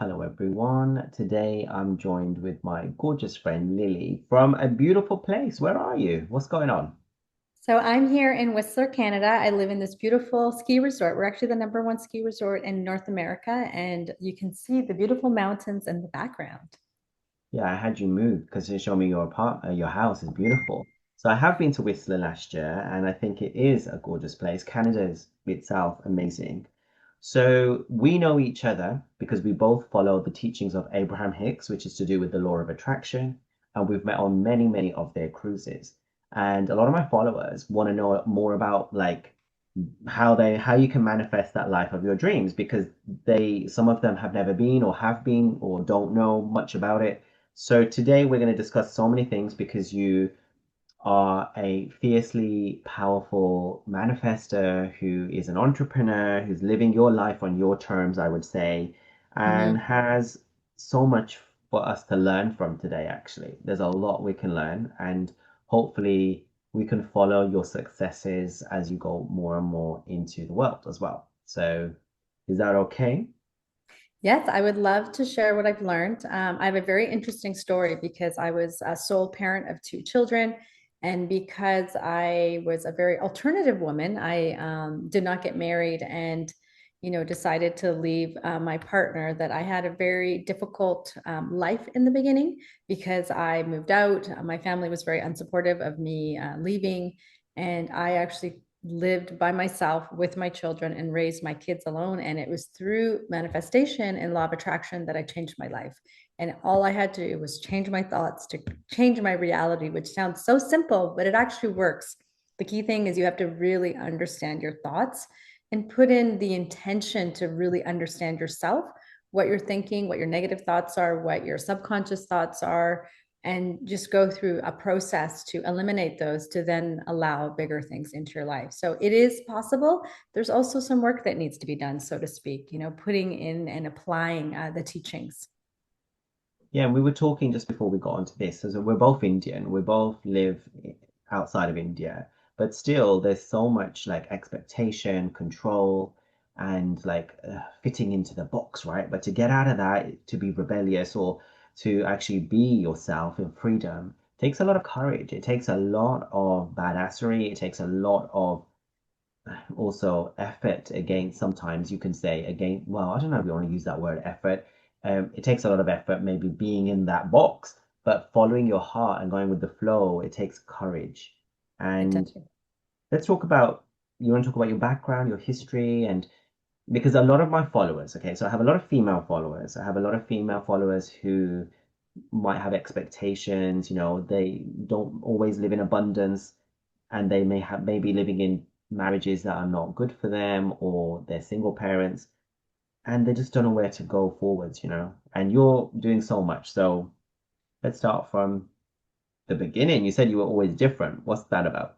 Hello, everyone. Today I'm joined with my gorgeous friend Lily from a beautiful place. Where are you? What's going on? So I'm here in Whistler, Canada. I live in this beautiful ski resort. We're actually the number one ski resort in North America, and you can see the beautiful mountains in the background. Yeah, I had you move because you showed me your house is beautiful. So I have been to Whistler last year, and I think it is a gorgeous place. Canada is itself amazing. So we know each other because we both follow the teachings of Abraham Hicks, which is to do with the law of attraction, and we've met on many, many of their cruises. And a lot of my followers want to know more about like how you can manifest that life of your dreams because some of them have never been or have been or don't know much about it. So today we're going to discuss so many things because you are a fiercely powerful manifester who is an entrepreneur who's living your life on your terms, I would say, and Mhm. has so much for us to learn from today, actually. There's a lot we can learn, and hopefully, we can follow your successes as you go more and more into the world as well. So, is that okay? Yes, I would love to share what I've learned. I have a very interesting story because I was a sole parent of two children. And because I was a very alternative woman, I did not get married and, decided to leave my partner. That I had a very difficult life in the beginning because I moved out. My family was very unsupportive of me leaving. And I actually lived by myself with my children and raised my kids alone. And it was through manifestation and law of attraction that I changed my life. And all I had to do was change my thoughts to change my reality, which sounds so simple, but it actually works. The key thing is you have to really understand your thoughts and put in the intention to really understand yourself, what you're thinking, what your negative thoughts are, what your subconscious thoughts are, and just go through a process to eliminate those to then allow bigger things into your life. So it is possible. There's also some work that needs to be done, so to speak, putting in and applying the teachings. Yeah, and we were talking just before we got onto this. So we're both Indian. We both live outside of India, but still, there's so much like expectation, control, and like fitting into the box, right? But to get out of that, to be rebellious or to actually be yourself in freedom takes a lot of courage. It takes a lot of badassery. It takes a lot of also effort against sometimes you can say again well I don't know if you want to use that word effort. It takes a lot of effort maybe being in that box, but following your heart and going with the flow, it takes courage. It And does. let's talk about, you want to talk about your background, your history, and because a lot of my followers, okay, so I have a lot of female followers. I have a lot of female followers who might have expectations, they don't always live in abundance, and they maybe living in marriages that are not good for them, or they're single parents and they just don't know where to go forwards. And you're doing so much. So let's start from the beginning. You said you were always different. What's that about?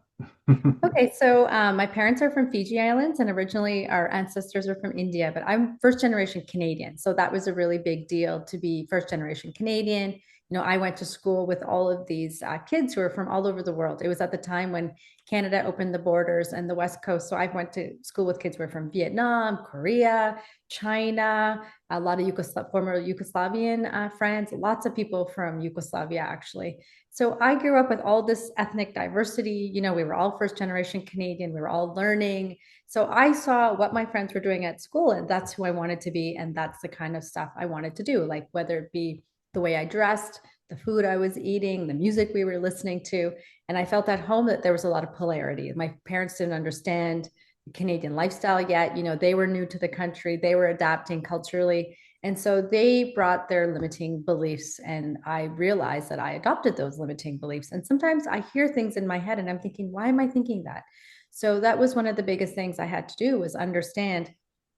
Okay, so my parents are from Fiji Islands, and originally our ancestors are from India, but I'm first generation Canadian. So that was a really big deal to be first generation Canadian. I went to school with all of these kids who are from all over the world. It was at the time when Canada opened the borders and the West Coast. So I went to school with kids who were from Vietnam, Korea, China, a lot of former Yugoslavian friends, lots of people from Yugoslavia, actually. So I grew up with all this ethnic diversity. We were all first generation Canadian. We were all learning. So I saw what my friends were doing at school, and that's who I wanted to be. And that's the kind of stuff I wanted to do, like whether it be the way I dressed, the food I was eating, the music we were listening to. And I felt at home that there was a lot of polarity. My parents didn't understand the Canadian lifestyle yet. They were new to the country, they were adapting culturally. And so they brought their limiting beliefs, and I realized that I adopted those limiting beliefs. And sometimes I hear things in my head and I'm thinking, why am I thinking that? So that was one of the biggest things I had to do, was understand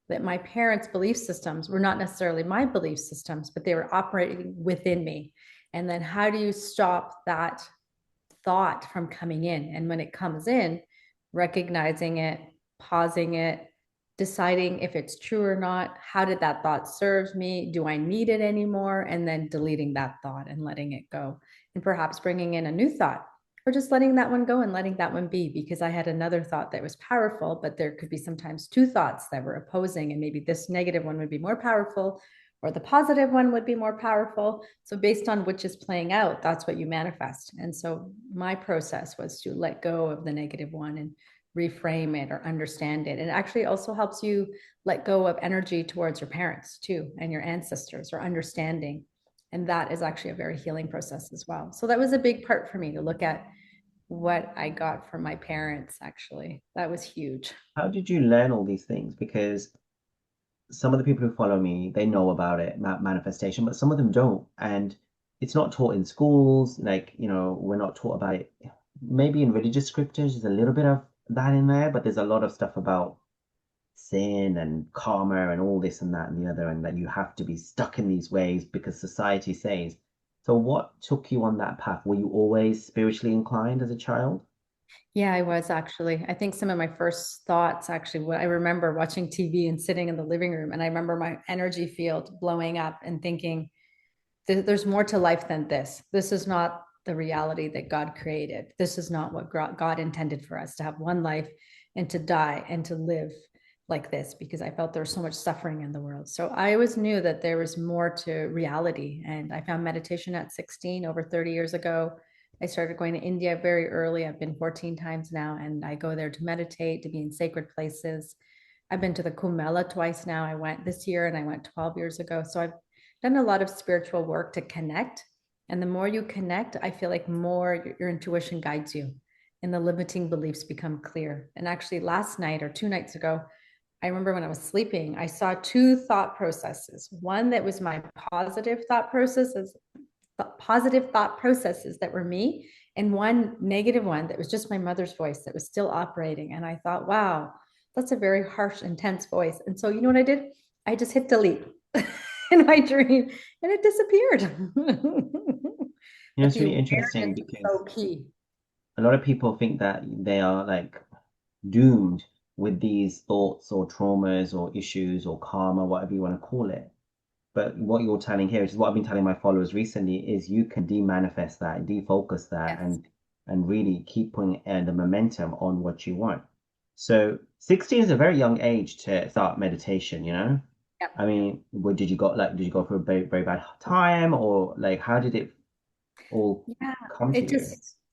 that my parents' belief systems were not necessarily my belief systems, but they were operating within me. And then how do you stop that thought from coming in? And when it comes in, recognizing it, pausing it, deciding if it's true or not. How did that thought serve me? Do I need it anymore? And then deleting that thought and letting it go. And perhaps bringing in a new thought, or just letting that one go and letting that one be, because I had another thought that was powerful, but there could be sometimes two thoughts that were opposing. And maybe this negative one would be more powerful, or the positive one would be more powerful. So based on which is playing out, that's what you manifest. And so my process was to let go of the negative one and reframe it or understand it. It actually also helps you let go of energy towards your parents too and your ancestors, or understanding. And that is actually a very healing process as well. So that was a big part for me to look at what I got from my parents, actually. That was huge. How did you learn all these things? Because some of the people who follow me, they know about it, manifestation, but some of them don't. And it's not taught in schools. Like, we're not taught about it. Maybe in religious scriptures, there's a little bit of that in there, but there's a lot of stuff about sin and karma and all this and that and the other, and that you have to be stuck in these ways because society says. So, what took you on that path? Were you always spiritually inclined as a child? Yeah, I was actually. I think some of my first thoughts, actually, what I remember watching TV and sitting in the living room, and I remember my energy field blowing up and thinking, there's more to life than this. This is not the reality that God created. This is not what God intended for us, to have one life and to die and to live like this, because I felt there was so much suffering in the world. So I always knew that there was more to reality. And I found meditation at 16, over 30 years ago. I started going to India very early. I've been 14 times now, and I go there to meditate, to be in sacred places. I've been to the Kumbh Mela twice now. I went this year and I went 12 years ago. So I've done a lot of spiritual work to connect. And the more you connect, I feel like more your intuition guides you and the limiting beliefs become clear. And actually, last night or 2 nights ago, I remember when I was sleeping, I saw two thought processes. One that was my positive thought processes that were me, and one negative one that was just my mother's voice that was still operating. And I thought, wow, that's a very harsh, intense voice. And so, you know what I did? I just hit delete in my dream and it disappeared. But It's the really interesting awareness is because so key. a lot of people think that they are like doomed with these thoughts or traumas or issues or karma, whatever you want to call it. But what you're telling here, which is what I've been telling my followers recently, is you can demanifest that, defocus that, Yes. and really keep putting the momentum on what you want. So 16 is a very young age to start meditation, you know? Yep. I mean, what did you go through a very, very bad time, or like how did it all Yeah, come to you?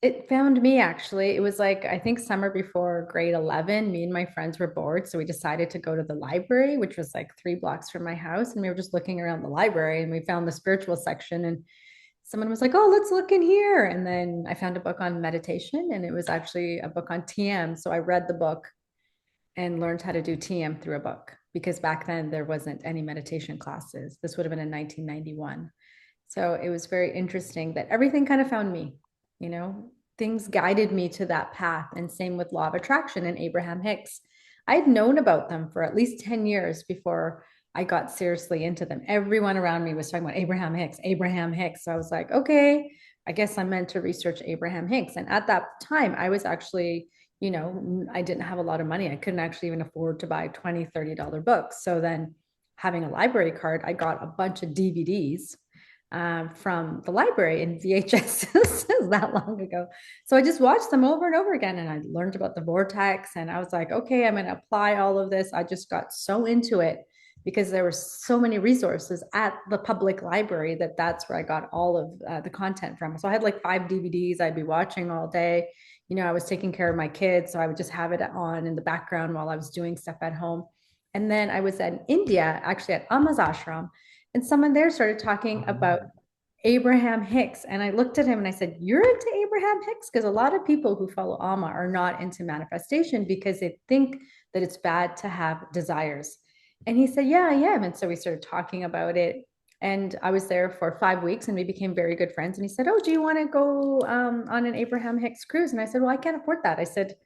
it found me actually. It was like, I think summer before grade 11, me and my friends were bored, so we decided to go to the library, which was like 3 blocks from my house, and we were just looking around the library and we found the spiritual section, and someone was like, "Oh, let's look in here." And then I found a book on meditation, and it was actually a book on TM. So I read the book and learned how to do TM through a book, because back then there wasn't any meditation classes. This would have been in 1991. So it was very interesting that everything kind of found me, you know, things guided me to that path. And same with law of attraction and Abraham Hicks. I'd known about them for at least 10 years before I got seriously into them. Everyone around me was talking about Abraham Hicks, Abraham Hicks. So I was like, okay, I guess I'm meant to research Abraham Hicks. And at that time, I was actually, I didn't have a lot of money. I couldn't actually even afford to buy $20, $30 books. So then, having a library card, I got a bunch of DVDs from the library in VHS that long ago. So I just watched them over and over again, and I learned about the vortex. And I was like, okay, I'm going to apply all of this. I just got so into it because there were so many resources at the public library that's where I got all of the content from. So I had like 5 DVDs I'd be watching all day. I was taking care of my kids, so I would just have it on in the background while I was doing stuff at home. And then I was in India, actually at Amma's ashram, and someone there started talking about Um, Abraham Hicks. And I looked at him and I said, "You're into Abraham Hicks?" Because a lot of people who follow Amma are not into manifestation because they think that it's bad to have desires. And he said, "Yeah, I am." And so we started talking about it. And I was there for 5 weeks and we became very good friends. And he said, "Oh, do you want to go on an Abraham Hicks cruise?" And I said, "Well, I can't afford that." I said,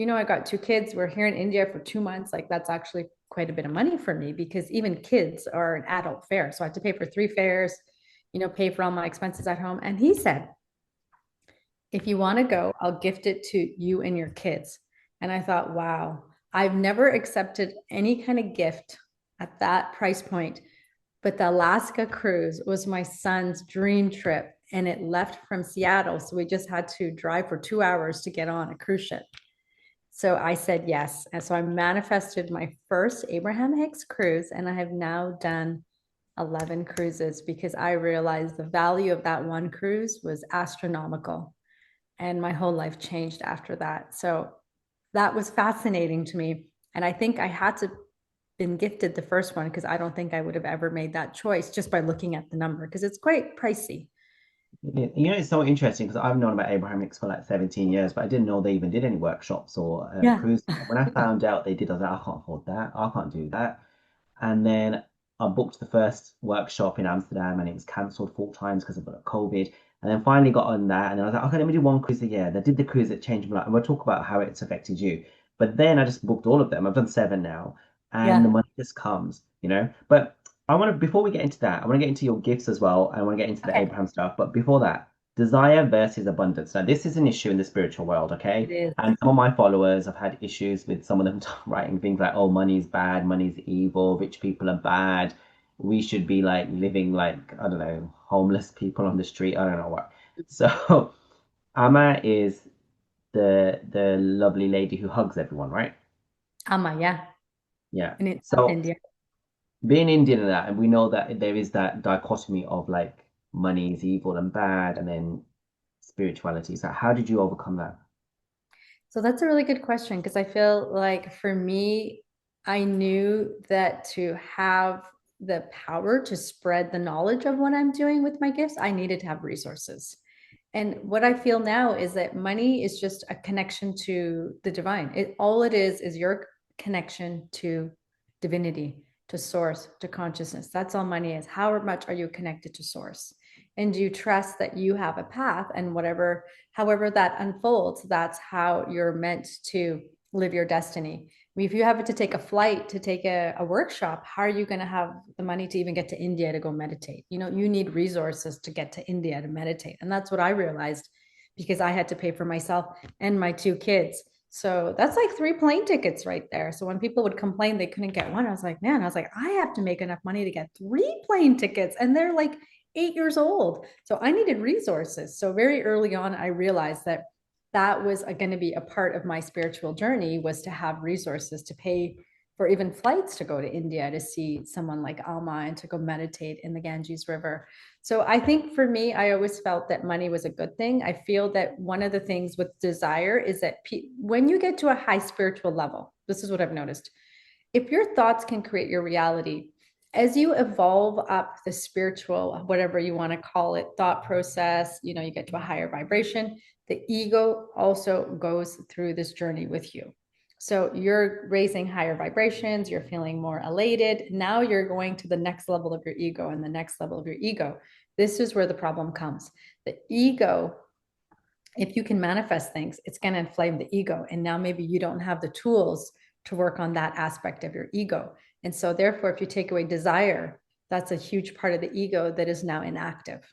I got 2 kids. We're here in India for 2 months. Like, that's actually quite a bit of money for me because even kids are an adult fare. So I had to pay for 3 fares, pay for all my expenses at home. And he said, "If you want to go, I'll gift it to you and your kids." And I thought, wow, I've never accepted any kind of gift at that price point. But the Alaska cruise was my son's dream trip, and it left from Seattle. So we just had to drive for 2 hours to get on a cruise ship. So I said yes. And so I manifested my first Abraham Hicks cruise, and I have now done 11 cruises because I realized the value of that one cruise was astronomical. And my whole life changed after that. So that was fascinating to me. And I think I had to been gifted the first one because I don't think I would have ever made that choice just by looking at the number because it's quite pricey. It's so interesting because I've known about Abrahamics for like 17 years, but I didn't know they even did any workshops or Yeah. cruise. When I found out they did, I was like, I can't afford that. I can't do that. And then I booked the first workshop in Amsterdam and it was cancelled 4 times because of COVID. And then finally got on that. And then I was like, okay, let me do one cruise a year. They did the cruise that changed my life. And we'll talk about how it's affected you. But then I just booked all of them. I've done 7 now. And the Yeah. money just comes, you know? But I want to, before we get into that, I want to get into your gifts as well. I want to get into the Okay. Abraham stuff. But before that, desire versus abundance. Now, this is an issue in the spiritual world, It okay? is. And some of my followers have had issues with some of them writing things like, oh, money's bad, money's evil, rich people are bad. We should be like living like, I don't know, homeless people on the street. I don't know what. So Amma is the lovely lady who hugs everyone, right? Yeah. Yeah. In So India. being Indian and that, and we know that there is that dichotomy of like money is evil and bad, and then spirituality. So how did you overcome that? So that's a really good question because I feel like for me, I knew that to have the power to spread the knowledge of what I'm doing with my gifts, I needed to have resources. And what I feel now is that money is just a connection to the divine. All it is your connection to divinity, to source, to consciousness. That's all money is. How much are you connected to source? And do you trust that you have a path and however that unfolds, that's how you're meant to live your destiny. I mean, if you have to take a flight to take a workshop, how are you going to have the money to even get to India to go meditate? You need resources to get to India to meditate. And that's what I realized because I had to pay for myself and my 2 kids. So that's like 3 plane tickets right there. So when people would complain they couldn't get one, I was like, man, I have to make enough money to get 3 plane tickets. And they're like 8 years old. So I needed resources. So very early on, I realized that that was going to be a part of my spiritual journey was to have resources to pay for even flights to go to India to see someone like Alma and to go meditate in the Ganges River. So I think for me, I always felt that money was a good thing. I feel that one of the things with desire is that when you get to a high spiritual level, this is what I've noticed. If your thoughts can create your reality, as you evolve up the spiritual, whatever you want to call it, thought process, you get to a higher vibration, the ego also goes through this journey with you. So you're raising higher vibrations, you're feeling more elated. Now you're going to the next level of your ego and the next level of your ego. This is where the problem comes. The ego, if you can manifest things, it's going to inflame the ego. And now maybe you don't have the tools to work on that aspect of your ego. And so, therefore, if you take away desire, that's a huge part of the ego that is now inactive.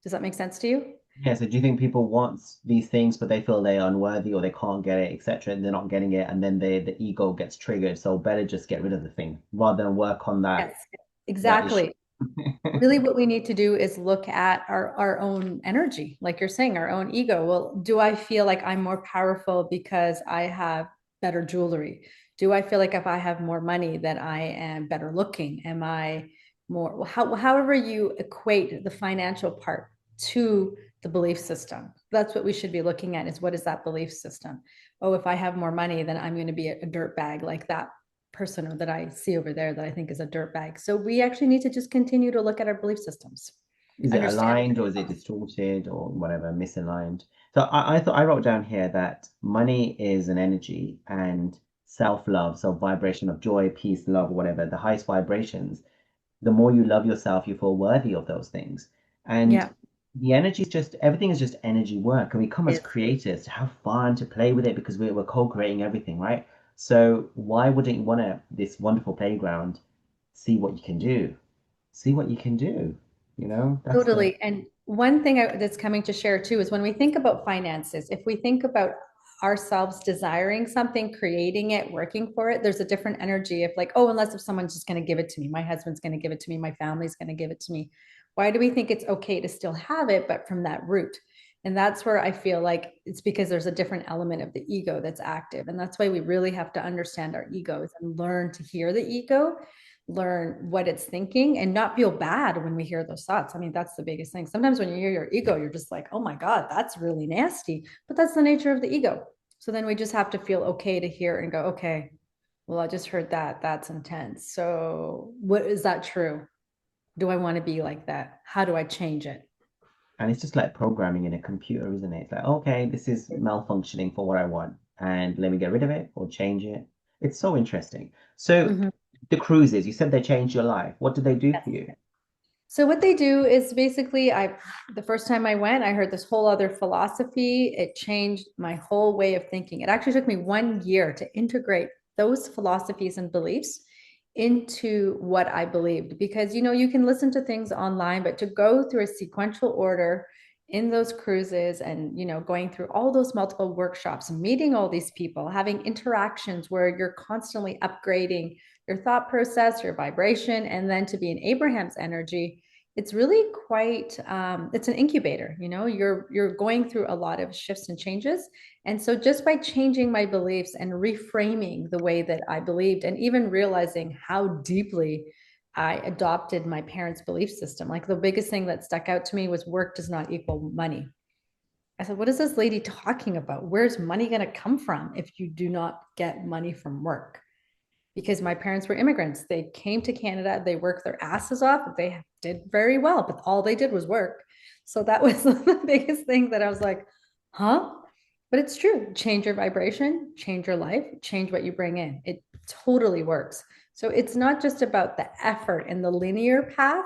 Does that make sense to you? Yeah, so do you think people want these things, but they feel they're unworthy or they can't get it, etc., and they're not getting it, and then the ego gets triggered, so better just get rid of the thing rather than work on Yes, that issue. exactly. Really, what we need to do is look at our own energy, like you're saying, our own ego. Well, do I feel like I'm more powerful because I have better jewelry? Do I feel like if I have more money that I am better looking? Am I more, however you equate the financial part to the belief system? That's what we should be looking at is what is that belief system? Oh, if I have more money, then I'm going to be a dirt bag like that person that I see over there that I think is a dirtbag. So we actually need to just continue to look at our belief systems, Is it understand. aligned or is it distorted or whatever, misaligned? So I thought I wrote down here that money is an energy and self-love, so vibration of joy, peace, love, whatever, the highest vibrations, the more you love yourself, you feel worthy of those things. And Yeah, the energy is just everything is just energy work. And we come as it is. creators to have fun, to play with it because we're co-creating everything, right? So why wouldn't you want to this wonderful playground see what you can do? See what you can do. That's the Totally. And one thing that's coming to share too is when we think about finances, if we think about ourselves desiring something, creating it, working for it, there's a different energy of like, oh, unless if someone's just going to give it to me, my husband's going to give it to me, my family's going to give it to me. Why do we think it's okay to still have it, but from that root? And that's where I feel like it's because there's a different element of the ego that's active. And that's why we really have to understand our egos and learn to hear the ego, learn what it's thinking and not feel bad when we hear those thoughts. I mean, that's the biggest thing. Sometimes when you hear your ego, you're just like, oh my God, that's really nasty. But that's the nature of the ego. So then we just have to feel okay to hear and go, okay, well, I just heard that. That's intense. So what is that true? Do I want to be like that? How do I change it? And it's just like programming in a computer, isn't it? It's like, okay, this is malfunctioning for what I want, and let me get rid of it or change it. It's so interesting. So Mhm. the cruises, you said they changed your life. What did they do for you? So what they do is basically I the first time I went, I heard this whole other philosophy. It changed my whole way of thinking. It actually took me 1 year to integrate those philosophies and beliefs into what I believed because you can listen to things online, but to go through a sequential order in those cruises and going through all those multiple workshops, meeting all these people, having interactions where you're constantly upgrading your thought process, your vibration, and then to be in Abraham's energy, it's really quite it's an incubator. You're going through a lot of shifts and changes, and so just by changing my beliefs and reframing the way that I believed and even realizing how deeply I adopted my parents' belief system, like the biggest thing that stuck out to me was work does not equal money. I said, what is this lady talking about? Where's money going to come from if you do not get money from work? Because my parents were immigrants. They came to Canada, they worked their asses off, they did very well, but all they did was work. So that was the biggest thing that I was like, huh? But it's true. Change your vibration, change your life, change what you bring in. It totally works. So it's not just about the effort and the linear path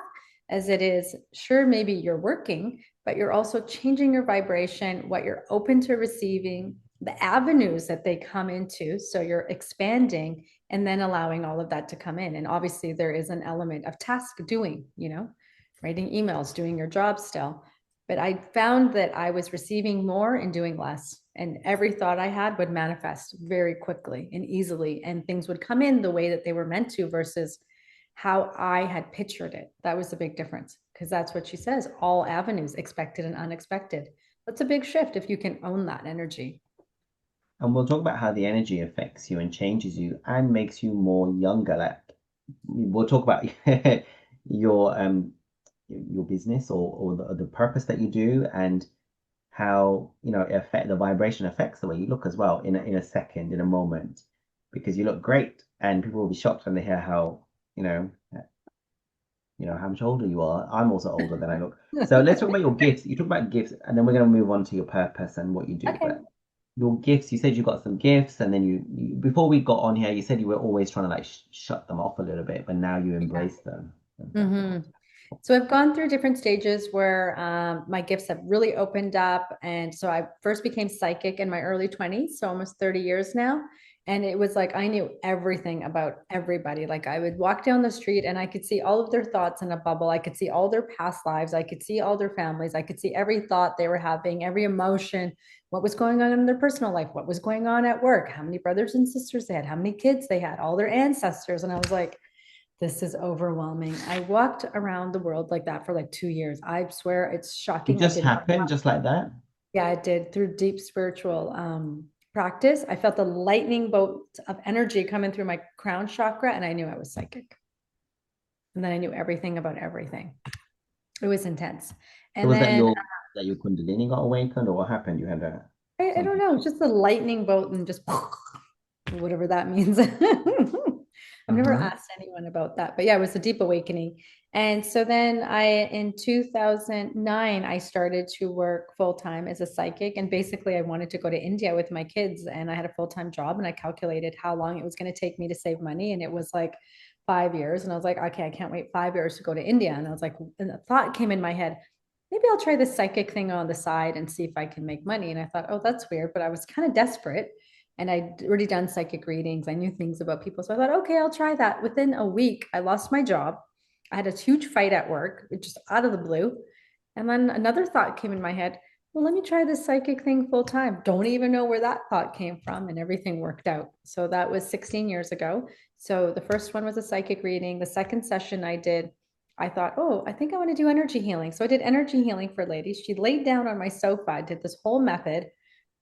as it is, sure, maybe you're working, but you're also changing your vibration, what you're open to receiving, the avenues that they come into. So you're expanding and then allowing all of that to come in. And obviously, there is an element of task doing, writing emails, doing your job still. But I found that I was receiving more and doing less. And every thought I had would manifest very quickly and easily. And things would come in the way that they were meant to versus how I had pictured it. That was the big difference because that's what she says all avenues, expected and unexpected. That's a big shift if you can own that energy. And we'll talk about how the energy affects you and changes you and makes you more younger. Like we'll talk about your business or the purpose that you do and how it affect the vibration affects the way you look as well in a second, in a moment, because you look great and people will be shocked when they hear how you know how much older you are. I'm also older than I look. So let's talk about your gifts. You talk about gifts, and then we're going to move on to your purpose and what you do. Okay. But your gifts, you said you got some gifts, and then you before we got on here, you said you were always trying to like shut them off a little bit, but now you Yeah. embrace them. Hmm. So I've gone through different stages where my gifts have really opened up. And so I first became psychic in my early 20s, so almost 30 years now. And it was like I knew everything about everybody. Like I would walk down the street and I could see all of their thoughts in a bubble. I could see all their past lives. I could see all their families. I could see every thought they were having, every emotion, what was going on in their personal life, what was going on at work, how many brothers and sisters they had, how many kids they had, all their ancestors. And I was like, this is overwhelming. I walked around the world like that for like 2 years. I swear it's It shocking. I just did not. happened, just like that. Yeah, I did through deep spiritual practice. I felt the lightning bolt of energy coming through my crown chakra, and I knew I was psychic. And then I knew everything about everything. It was intense. So And was that then your Kundalini got awakened, or what happened? You had I don't something. know, just the lightning bolt and just whatever that means. I've never Mm-hmm. asked anyone about that, but yeah, it was a deep awakening. And so then in 2009, I started to work full time as a psychic. And basically, I wanted to go to India with my kids, and I had a full time job, and I calculated how long it was going to take me to save money. And it was like 5 years. And I was like, okay, I can't wait 5 years to go to India. And I was like, and the thought came in my head, maybe I'll try this psychic thing on the side and see if I can make money. And I thought, oh, that's weird. But I was kind of desperate and I'd already done psychic readings. I knew things about people. So I thought, okay, I'll try that. Within a week, I lost my job. I had a huge fight at work, just out of the blue. And then another thought came in my head. Well, let me try this psychic thing full time. Don't even know where that thought came from. And everything worked out. So that was 16 years ago. So the first one was a psychic reading. The second session I did, I thought, oh, I think I want to do energy healing. So I did energy healing for ladies. She laid down on my sofa, did this whole method,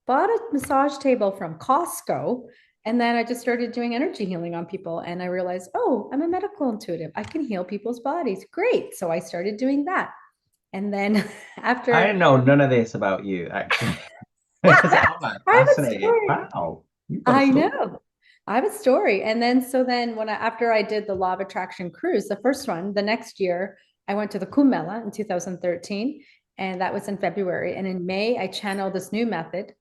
bought a massage table from Costco, And then I just started doing energy healing on people. And I realized, oh, I'm a medical intuitive. I can heal people's bodies. Great. So I started doing that. And then I after, know none of this about you, actually. So I I'm like have a fascinated. story. Wow, you've got a I story. know. I have a story. And then, so then when after I did the Law of Attraction cruise, the first one, the next year, I went to the Kumbh Mela in 2013, and that was in February. And in May, I channeled this new method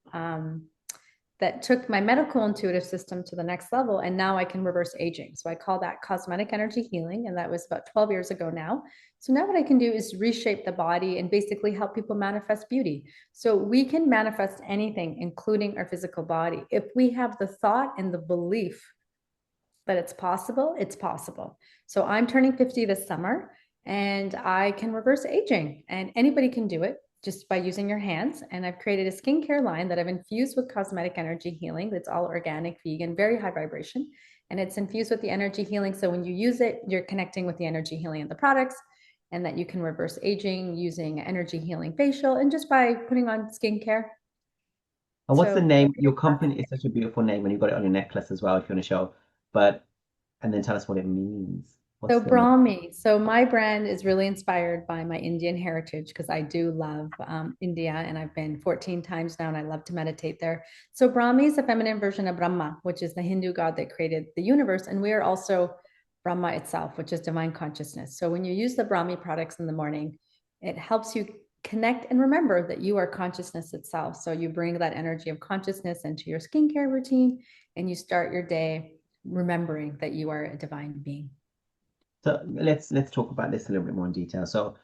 that took my medical intuitive system to the next level. And now I can reverse aging. So I call that cosmetic energy healing. And that was about 12 years ago now. So now what I can do is reshape the body and basically help people manifest beauty. So we can manifest anything, including our physical body. If we have the thought and the belief that it's possible, it's possible. So I'm turning 50 this summer and I can reverse aging, and anybody can do it just by using your hands. And I've created a skincare line that I've infused with cosmetic energy healing that's all organic, vegan, very high vibration. And it's infused with the energy healing. So when you use it, you're connecting with the energy healing in the products, and that you can reverse aging using energy healing facial and just by putting on skincare. And what's the So name? Your company is such a beautiful name, and you've got it on your necklace as well if you want to show. But and then tell us what it means. What's So the meaning? Brahmi. So my brand is really inspired by my Indian heritage because I do love India, and I've been 14 times now and I love to meditate there. So Brahmi is a feminine version of Brahma, which is the Hindu god that created the universe. And we are also Brahma itself, which is divine consciousness. So when you use the Brahmi products in the morning, it helps you connect and remember that you are consciousness itself. So you bring that energy of consciousness into your skincare routine and you start your day remembering that you are a divine being. So let's talk about this a little bit more in detail. So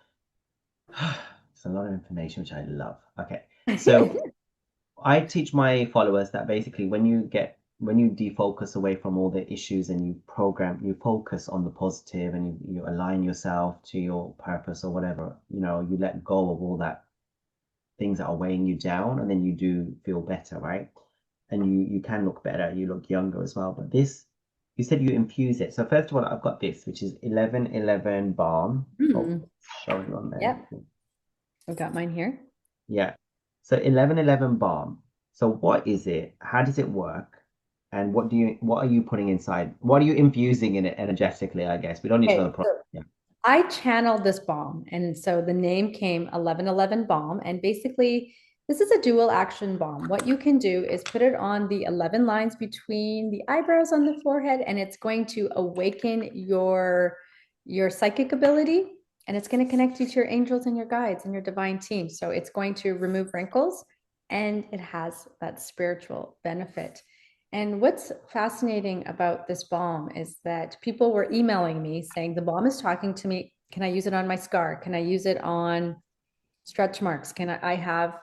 it's a lot of information, which I love. Okay, so I teach my followers that basically when you defocus away from all the issues and you focus on the positive and you align yourself to your purpose or whatever, you let go of all that things that are weighing you down, and then you do feel better, right? And you can look better, you look younger as well. But this, you said you infuse it. So first of all, I've got this, which is 1111 balm. Oh, Mm, showing on there. yep, I've got mine here. Yeah. So 1111 balm. So what is it? How does it work? And what are you putting inside? What are you infusing in it energetically, I guess? We don't need to know the Okay, product. so Yeah. I channeled this balm, and so the name came 1111 balm. And basically, this is a dual action balm. What you can do is put it on the 11 lines between the eyebrows on the forehead, and it's going to awaken your psychic ability, and it's going to connect you to your angels and your guides and your divine team. So it's going to remove wrinkles, and it has that spiritual benefit. And what's fascinating about this balm is that people were emailing me saying, the balm is talking to me. Can I use it on my scar? Can I use it on stretch marks? I have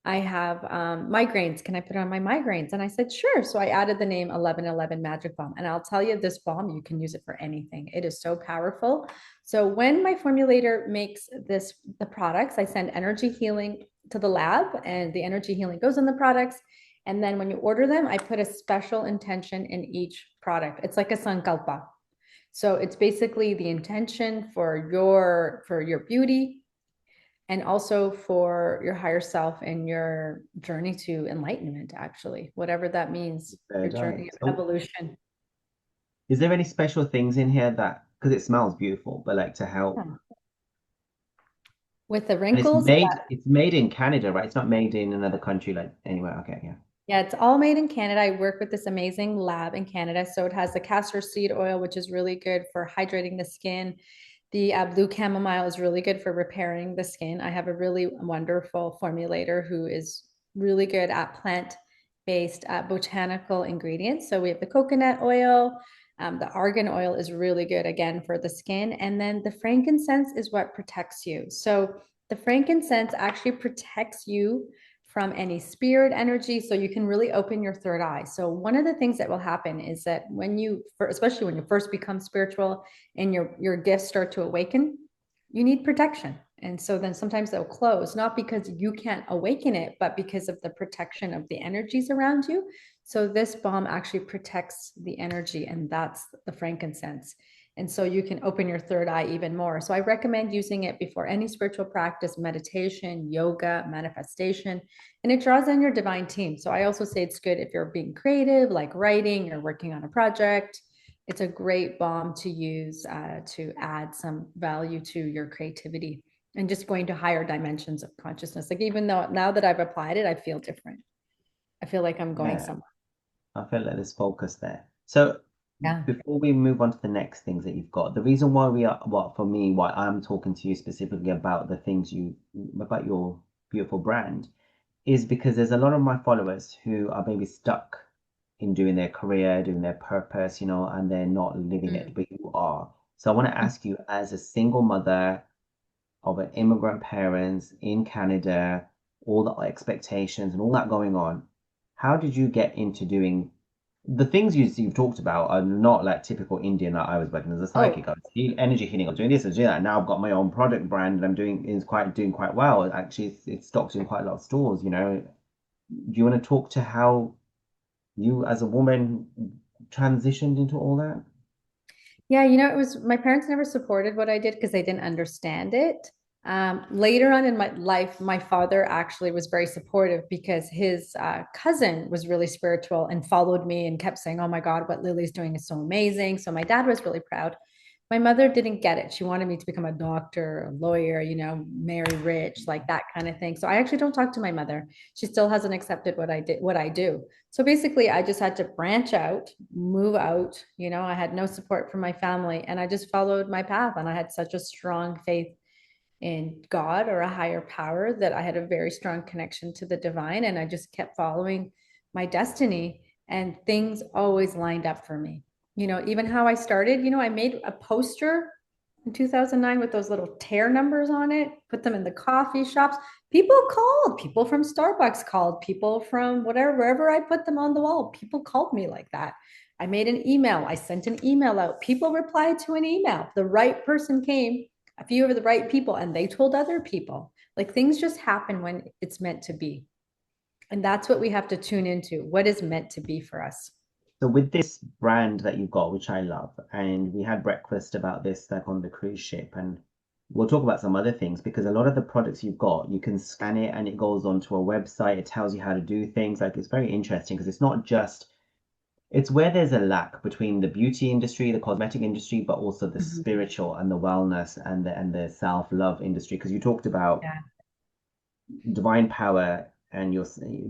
migraines. Can I put it on my migraines? And I said, sure. So I added the name 1111 Magic Balm. And I'll tell you, this balm, you can use it for anything. It is so powerful. So when my formulator makes the products, I send energy healing to the lab, and the energy healing goes in the products. And then when you order them, I put a special intention in each product. It's like a sankalpa. So it's basically the intention for your beauty, and also for your higher self and your journey to enlightenment, actually, whatever that means, your Right. journey of So evolution. is there any special things in here that, because it smells beautiful, but like to help? Yeah. With the And it's wrinkles, made in Canada, right? It's not made in another country like anywhere. Okay, yeah. yeah, it's all made in Canada. I work with this amazing lab in Canada. So it has the castor seed oil, which is really good for hydrating the skin. The blue chamomile is really good for repairing the skin. I have a really wonderful formulator who is really good at plant-based botanical ingredients. So we have the coconut oil. The argan oil is really good again for the skin. And then the frankincense is what protects you. So the frankincense actually protects you from any spirit energy, so you can really open your third eye. So one of the things that will happen is that especially when you first become spiritual and your gifts start to awaken, you need protection. And so then sometimes they'll close, not because you can't awaken it, but because of the protection of the energies around you. So this balm actually protects the energy, and that's the frankincense. And so you can open your third eye even more. So I recommend using it before any spiritual practice, meditation, yoga, manifestation, and it draws on your divine team. So I also say it's good if you're being creative, like writing or working on a project. It's a great balm to use to add some value to your creativity and just going to higher dimensions of consciousness. Like even though now that I've applied it, I feel different. I feel like I'm going Yeah, somewhere. I feel like there's focus there. So Yeah. before we move on to the next things that you've got, the reason why we are, well, for me, why I'm talking to you specifically about the things about your beautiful brand is because there's a lot of my followers who are maybe stuck in doing their career, doing their purpose, and they're not living it, Mm. but you are. So I want to ask you, as a single mother of an immigrant parents in Canada, all the expectations and all that going on, how did you get into doing the things you've talked about are not like typical Indian that I was working as a psychic. Oh, I was energy healing. I was doing this and doing that. Now I've got my own product brand and I'm doing quite well. Actually, it's stocked in quite a lot of stores. Do you want to talk to how you as a woman transitioned into all that? yeah, it was my parents never supported what I did because they didn't understand it. Later on in my life, my father actually was very supportive because his cousin was really spiritual and followed me and kept saying, "Oh my God, what Lily's doing is so amazing." So my dad was really proud. My mother didn't get it. She wanted me to become a doctor, a lawyer, marry rich, like that kind of thing. So I actually don't talk to my mother. She still hasn't accepted what I do. So basically, I just had to branch out, move out. I had no support from my family, and I just followed my path. And I had such a strong faith in God or a higher power that I had a very strong connection to the divine. And I just kept following my destiny, and things always lined up for me. Even how I started, I made a poster in 2009 with those little tear numbers on it, put them in the coffee shops. People called, people from Starbucks called, people from whatever, wherever I put them on the wall, people called me like that. I made an email, I sent an email out. People replied to an email. The right person came, a few of the right people, and they told other people. Like things just happen when it's meant to be. And that's what we have to tune into. What is meant to be for us? So with this brand that you've got, which I love, and we had breakfast about this like on the cruise ship, and we'll talk about some other things because a lot of the products you've got, you can scan it and it goes onto a website. It tells you how to do things. Like it's very interesting because it's not just it's where there's a lack between the beauty industry, the cosmetic industry, but also the Mhm. spiritual and the wellness and the self-love industry. Because you talked about Yeah. divine power and your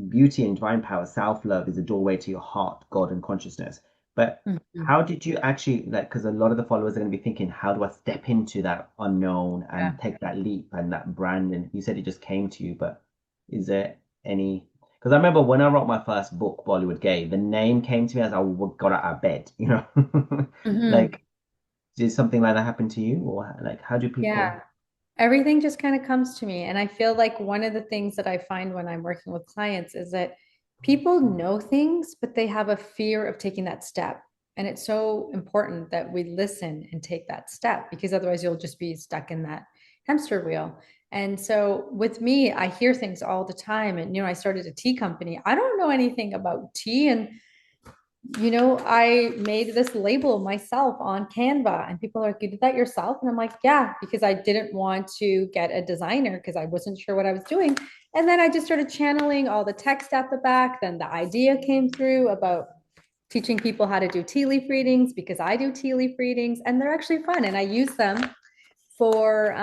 beauty and divine power, self-love is a doorway to your heart, God, and consciousness. But Mhm. how did you actually like? Because a lot of the followers are going to be thinking, how do I step into that unknown Yeah. and take that leap and that brand? And you said it just came to you, but is there any? Because I remember when I wrote my first book, Bollywood Gay, the name came to me as I got out of bed. Mhm. Like, did something like that happen to you, or like, how do people? Yeah. Everything just kind of comes to me. And I feel like one of the things that I find when I'm working with clients is that people know things, but they have a fear of taking that step. And it's so important that we listen and take that step because otherwise you'll just be stuck in that hamster wheel. And so with me, I hear things all the time. And, I started a tea company. I don't know anything about tea. And I made this label myself on Canva, and people are like, "You did that yourself?" And I'm like, "Yeah," because I didn't want to get a designer because I wasn't sure what I was doing. And then I just started channeling all the text at the back. Then the idea came through about teaching people how to do tea leaf readings because I do tea leaf readings, and they're actually fun. And I use them for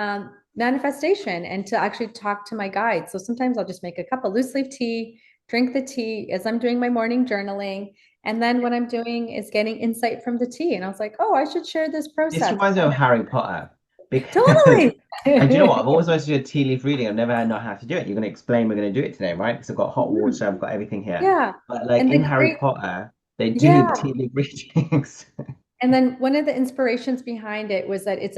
manifestation and to actually talk to my guides. So sometimes I'll just make a cup of loose leaf tea, drink the tea as I'm doing my morning journaling. And then what I'm doing is getting insight from the tea. And I was like, oh, I should share this This process. reminds me of Harry Potter because, Totally. and do you know what? I've always wanted to do a tea leaf reading. I've never had know how to do it. You're going to explain. We're going to do it today, right? Because I've got hot water. I've got everything here. Yeah. But like And the in Harry great, Potter, they do the yeah. tea leaf readings. And then one of the inspirations behind it was that it's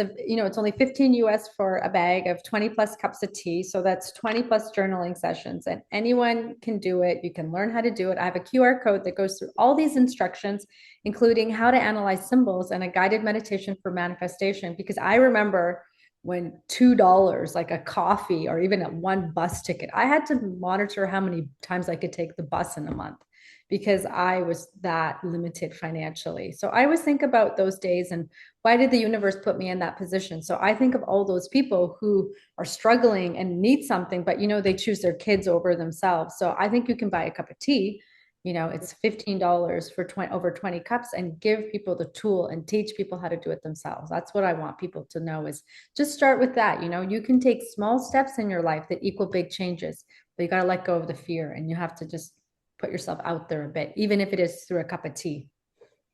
only 15 US for a bag of 20 plus cups of tea. So that's 20 plus journaling sessions, and anyone can do it. You can learn how to do it. I have a QR code that goes through all these instructions, including how to analyze symbols and a guided meditation for manifestation. Because I remember when $2, like a coffee or even a one bus ticket, I had to monitor how many times I could take the bus in a month because I was that limited financially. So I always think about those days and why did the universe put me in that position? So I think of all those people who are struggling and need something, but they choose their kids over themselves. So I think you can buy a cup of tea. It's $15 for over 20 cups, and give people the tool and teach people how to do it themselves. That's what I want people to know, is just start with that. You can take small steps in your life that equal big changes, but you got to let go of the fear, and you have to just put yourself out there a bit, even if it is through a cup of tea.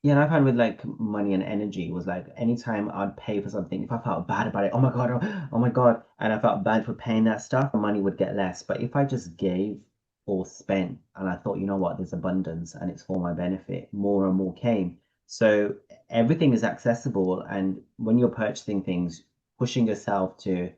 Yeah, and I found with like money and energy was like anytime I'd pay for something, if I felt bad about it, oh my God, oh my God, and I felt bad for paying that stuff, the money would get less. But if I just gave or spent and I thought, you know what, there's abundance and it's for my benefit, more and more came. So everything is accessible. And when you're purchasing things, pushing yourself to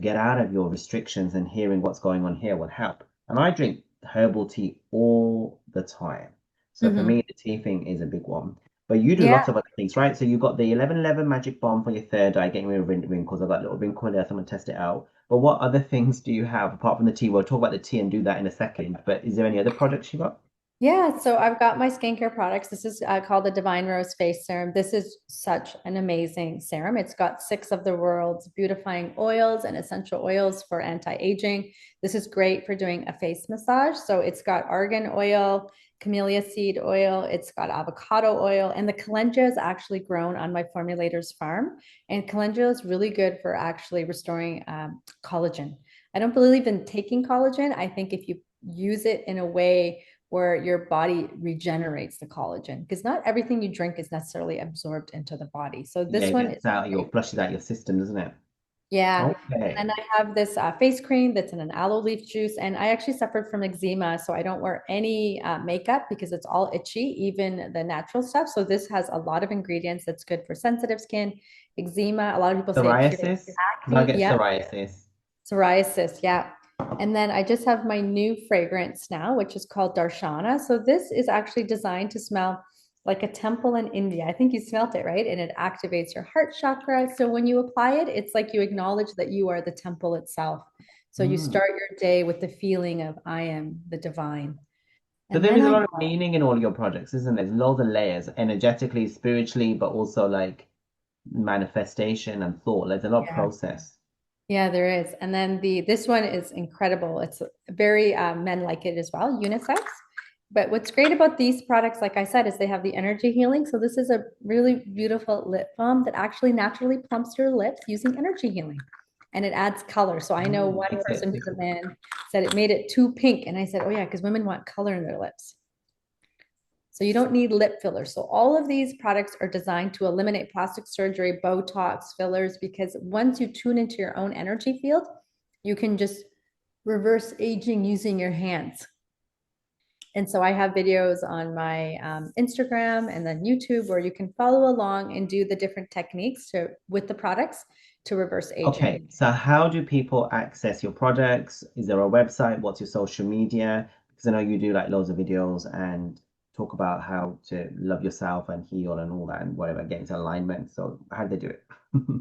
get out of your restrictions and hearing what's going on here will help. And I drink herbal tea all the time. So for Mm-hmm. me, the tea thing is a big one. But you do Yeah. lots of other things, right? So you got the 1111 magic bomb for your third eye, getting rid of wrinkles. I've got a little wrinkle there, so I'm gonna test it out. But what other things do you have apart from the tea? We'll talk about the tea and do that in a second. But is there any other products you got? Yeah, so I've got my skincare products. This is called the Divine Rose Face Serum. This is such an amazing serum. It's got 6 of the world's beautifying oils and essential oils for anti-aging. This is great for doing a face massage. So it's got argan oil, camellia seed oil, it's got avocado oil, and the calendula is actually grown on my formulator's farm. And calendula is really good for actually restoring collagen. I don't believe in taking collagen. I think if you use it in a way where your body regenerates the collagen, because not everything you drink is necessarily absorbed into the body. So Yeah, this it one is gets out your great. flushes out your system, doesn't it? Yeah. Okay. And then I have this face cream that's in an aloe leaf juice. And I actually suffered from eczema. So I don't wear any makeup because it's all itchy, even the natural stuff. So this has a lot of ingredients that's good for sensitive skin, eczema. A lot of people say it cures Psoriasis? Because I acne. get Yep. psoriasis. Psoriasis, yeah. And then I just have my new fragrance now, which is called Darshana. So this is actually designed to smell like a temple in India. I think you smelt it, right? And it activates your heart chakra. So when you apply it, it's like you acknowledge that you are the temple itself. So you Mm. start your day with the feeling of I am the divine. So And there then is a I lot of meaning in all your projects, isn't there? There's loads of layers, energetically, spiritually, but also like manifestation and thought. There's a lot of yeah. process. Yeah, there is. And then this one is incredible. It's very men like it as well, unisex. But what's great about these products, like I said, is they have the energy healing. So this is a really beautiful lip balm that actually naturally plumps your lips using energy healing. And it adds color. So I know Mm, one makes it person who's a man said it made it too pink. And I said, oh yeah, because women want color in their lips. So you don't need lip fillers. So all of these products are designed to eliminate plastic surgery, Botox, fillers, because once you tune into your own energy field, you can just reverse aging using your hands. And so I have videos on my Instagram and then YouTube where you can follow along and do the different techniques with the products to reverse aging. okay. So how do people access your products? Is there a website? What's your social media? Because I know you do like loads of videos and talk about how to love yourself and heal and all that and whatever, get into alignment. So how do they do it?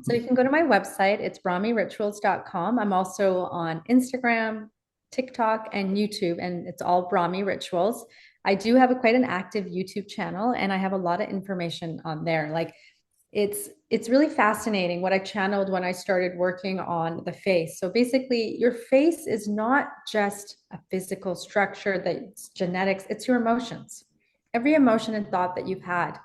So you can go to my website. It's brahmirituals.com. I'm also on Instagram, TikTok, and YouTube, and it's all Brahmi Rituals. I do have quite an active YouTube channel, and I have a lot of information on there. Like it's really fascinating what I channeled when I started working on the face. So basically, your face is not just a physical structure that's genetics, it's your emotions. Every emotion and thought that you've had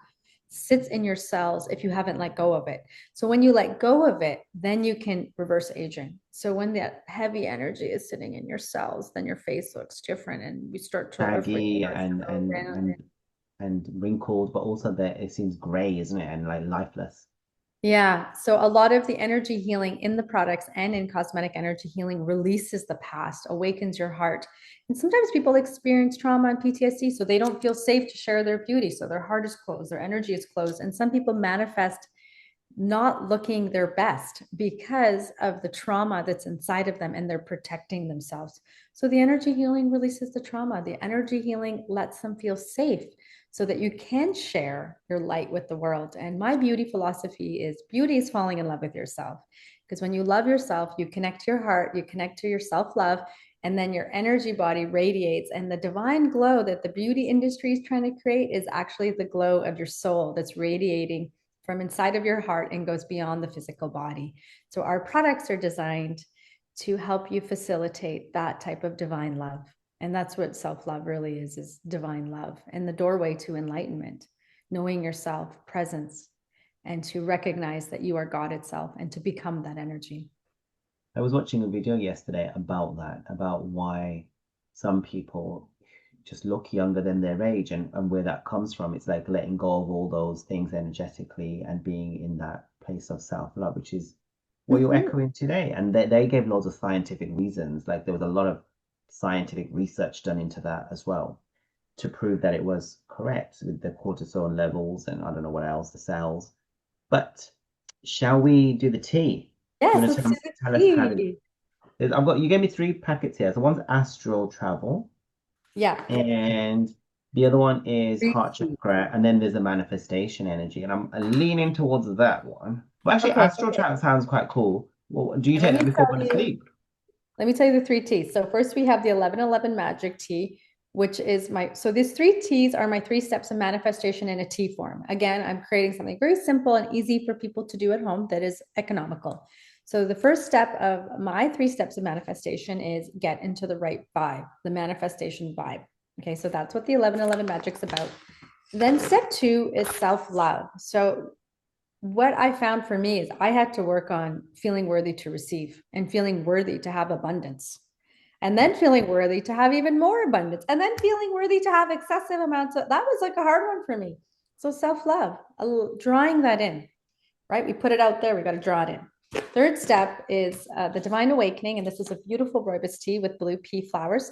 sits in your cells if you haven't let go of it. So when you let go of it, then you can reverse aging. So when that heavy energy is sitting in your cells, then your face looks different and you start to reflect Saggy or settle down. and wrinkled, but also that it seems gray, isn't it? And like lifeless. Yeah. So a lot of the energy healing in the products and in cosmetic energy healing releases the past, awakens your heart. And sometimes people experience trauma and PTSD, so they don't feel safe to share their beauty. So their heart is closed, their energy is closed. And some people manifest not looking their best because of the trauma that's inside of them and they're protecting themselves. So the energy healing releases the trauma. The energy healing lets them feel safe so that you can share your light with the world. And my beauty philosophy is beauty is falling in love with yourself. Because when you love yourself, you connect to your heart, you connect to your self love, And then your energy body radiates. And the divine glow that the beauty industry is trying to create is actually the glow of your soul that's radiating from inside of your heart and goes beyond the physical body. So our products are designed to help you facilitate that type of divine love. And that's what self-love really is divine love and the doorway to enlightenment, knowing yourself, presence, and to recognize that you are God itself and to become that energy. I was watching a video yesterday about that, about why some people just look younger than their age and where that comes from. It's like letting go of all those things energetically and being in that place of self-love, which is what you're Mm-hmm. echoing today. And they gave loads of scientific reasons. Like there was a lot of scientific research done into that as well to prove that it was correct with the cortisol levels and I don't know what else, the cells. But shall we do the tea? Do you Yes, want to let's do the tell us how to? tea. I've got you gave me three packets here. So one's astral travel, Yeah. and the other one is Three heart teas. chakra, and then there's a manifestation energy, and I'm leaning towards that one. But actually, Okay. astral travel sounds quite cool. Well, do you And take that before going to sleep? let me tell you the three teas. So first we have the 1111 magic tea, which is so these three teas are my three steps of manifestation in a tea form. Again, I'm creating something very simple and easy for people to do at home that is economical. So the first step of my three steps of manifestation is get into the right vibe, the manifestation vibe. Okay, so that's what the 1111 magic's about. Then step two is self-love. So what I found for me is I had to work on feeling worthy to receive and feeling worthy to have abundance. And then feeling worthy to have even more abundance. And then feeling worthy to have excessive amounts of that was like a hard one for me. So self-love, drawing that in, right? We put it out there, we got to draw it in. Third step is the divine awakening. And this is a beautiful rooibos tea with blue pea flowers,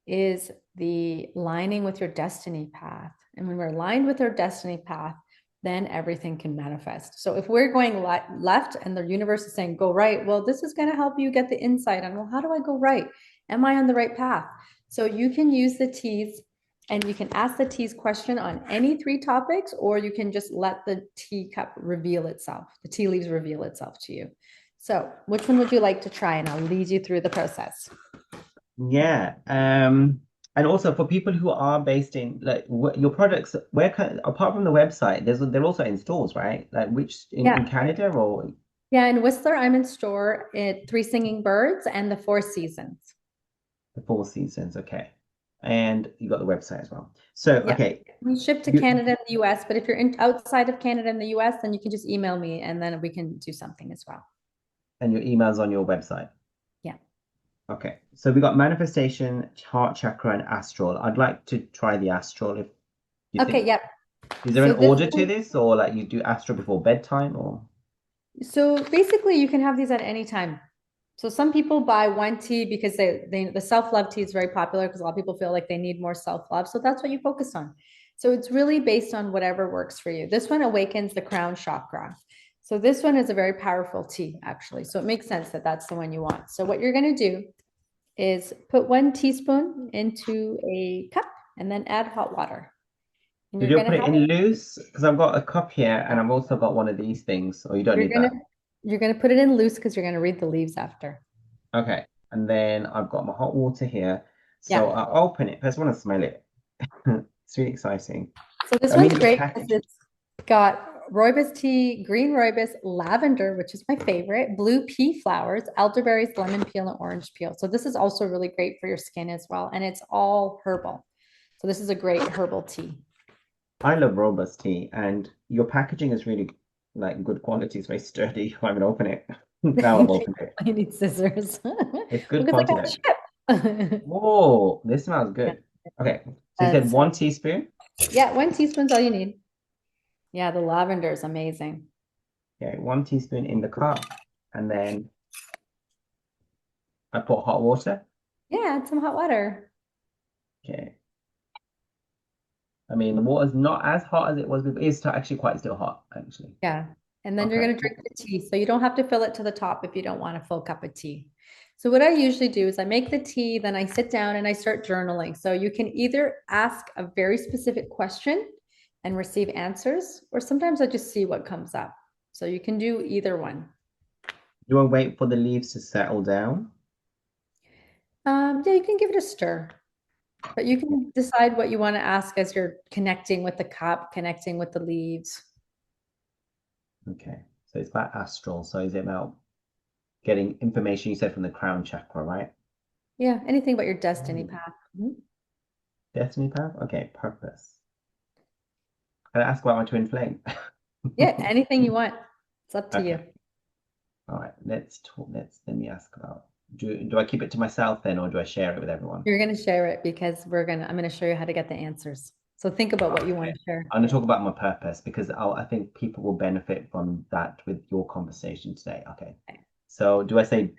is the lining with your destiny path. And when we're aligned with our destiny path, then everything can manifest. So if we're going left and the universe is saying go right, well, this is going to help you get the insight on, well, how do I go right? Am I on the right path? So you can use the teas and you can ask the teas question on any three topics, or you can just let the teacup reveal itself, the tea leaves reveal itself to you. So which one would you like to try? And I'll lead you through the process. Yeah. And also for people who are based in like your products, where can apart from the website, they're also in stores, right? Like which in Yeah. Canada or Yeah, in Whistler, I'm in store at Three Singing Birds and the Four Seasons. the Four Seasons, okay. And you got the website as well. So, Yeah. okay, We ship to you Canada and the US, but if you're outside of Canada and the US, then you can just email me and then we can do something as well. and your email's on your website. Yeah. Okay, so we got manifestation, heart chakra, and astral. I'd like to try the astral if you Okay, think. yep. Is there an So this order to this, or like you do astral before bedtime, or so basically you can have these at any time. So some people buy one tea because the self-love tea is very popular because a lot of people feel like they need more self-love. So that's what you focus on. So it's really based on whatever works for you. This one awakens the crown chakra. So this one is a very powerful tea, actually. So it makes sense that that's the one you want. So what you're going to do is put 1 teaspoon into a cup and then add hot water. And did you're you going to put it have in loose? Because I've got a cup here, and I've also got one of these things. Or you don't you're need going to that. you're going to put it in loose because you're going to read the leaves after. Okay, and then I've got my hot water here, so Yeah. I'll open it. I just want to smell it. It's really exciting. So this I one's mean, the great because package. it's got rooibos tea, green rooibos, lavender, which is my favorite, blue pea flowers, elderberries, lemon peel, and orange peel. So this is also really great for your skin as well. And it's all herbal. So this is a great herbal tea. I love robust tea, and your packaging is really like good quality. It's very sturdy. I haven't opened it. Now I've opened it. I need scissors. It's good Because I quality got though. a chip. Whoa, this smells good. Okay, so you said So 1 teaspoon. yeah, 1 teaspoon's all you need. Yeah, the lavender is amazing. Okay, 1 teaspoon in the cup, and then I put hot water. Yeah, add some hot water. Okay, I mean the water's not as hot as it was before. It's actually quite still hot, actually. Yeah. And then you're Okay. going to drink the tea. So you don't have to fill it to the top if you don't want a full cup of tea. So what I usually do is I make the tea, then I sit down and I start journaling. So you can either ask a very specific question and receive answers, or sometimes I just see what comes up. So you can do either one. Do I wait for the leaves to settle down? Yeah, you can give it a stir, but you can decide what you want to ask as you're connecting with the cup, connecting with the leaves. Okay. So it's about astral. So is it about getting information you said from the crown chakra, right? Yeah, anything but your destiny Mm. path. Mhm. Destiny path? Okay, purpose. Can I ask about my twin flame? Yeah, anything you want. It's up to Okay. you. All right. Let's talk. Let me ask about. Do I keep it to myself then, or do I share it with everyone? You're going to share it because I'm going to show you how to get the answers. So think about what you want Okay. to share. I'm going to talk about my purpose because I think people will benefit from that with your conversation today. Okay. So do I say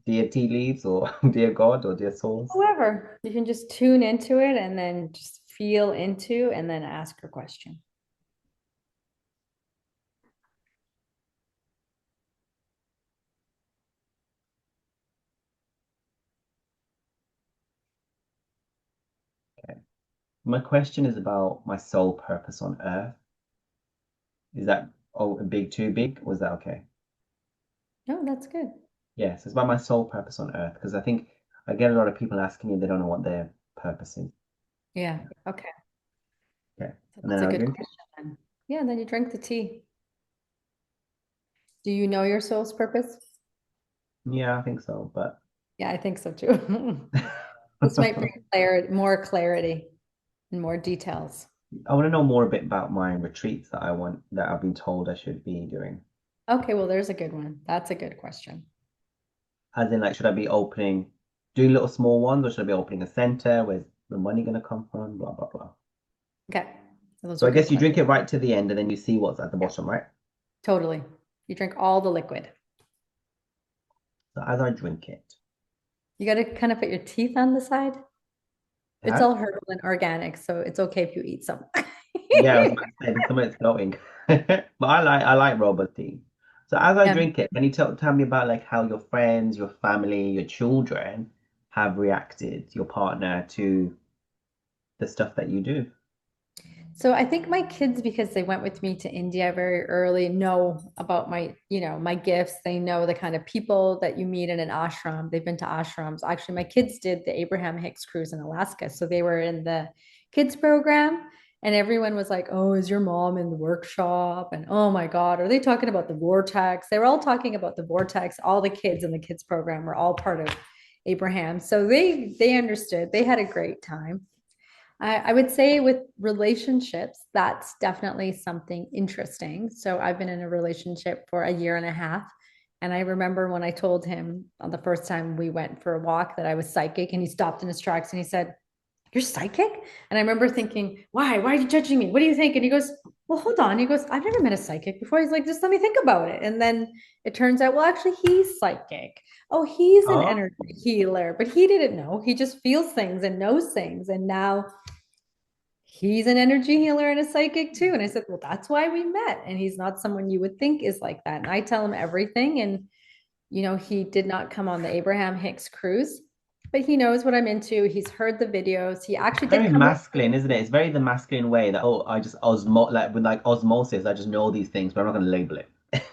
dear tea leaves or dear God or dear souls? However, you can just tune into it and then just feel into and then ask your question. Okay. My question is about my sole purpose on earth. Is that big too big? Or is that okay? No, that's good. Yes, it's about my sole purpose on earth because I think I get a lot of people asking me they don't know what their purpose is. Yeah. Okay. Okay. So And then that's a I'll good drink it. question then. Yeah, and then you drink the tea. Do you know your soul's purpose? Yeah, I think so. But Yeah, I think so too. This might bring more clarity and more details. I want to know more a bit about my retreats that I want that I've been told I should be doing. Okay, well, there's a good one. That's a good question. As in, like, should I be doing little small ones, or should I be opening a center? Where's the money gonna come from? Blah blah blah. Okay, so those So are I good guess you questions. drink it right to the end, and then you see what's at the Yeah, bottom, right? totally. You drink all the liquid. So as I drink it, You got to kind of put your teeth on the side. It's huh? all herbal and organic, so it's okay if you eat some. Yeah, I was about to say there's something that's floating, but I like robot tea. So as I Yeah. drink it, can you tell me about like how your friends, your family, your children have reacted, your partner to the stuff that you do? So I think my kids, because they went with me to India very early, know about my gifts. They know the kind of people that you meet in an ashram. They've been to ashrams. Actually, my kids did the Abraham Hicks cruise in Alaska. So they were in the kids program and everyone was like, "Oh, is your mom in the workshop?" And "Oh my God, are they talking about the vortex?" They were all talking about the vortex. All the kids in the kids program were all part of Abraham. So they understood. They had a great time. I would say with relationships, that's definitely something interesting. So I've been in a relationship for a year and a half. And I remember when I told him on the first time we went for a walk that I was psychic, and he stopped in his tracks and he said, "You're psychic?" And I remember thinking, "Why? Why are you judging me? What do you think?" And he goes, "Well, hold on." He goes, "I've never met a psychic before." He's like, "Just let me think about it." And then it turns out, well, actually, he's psychic. Oh, he's an Oh, energy healer, but he didn't know. He just feels things and knows things. And now he's an energy healer and a psychic too. And I said, "Well, that's why we met." And he's not someone you would think is like that. And I tell him everything. And, he did not come on the Abraham Hicks cruise, but he knows what I'm into. He's heard the videos. He actually did very come with masculine, isn't it? It's very the masculine way that I just like with like osmosis, I just know these things, but I'm not gonna label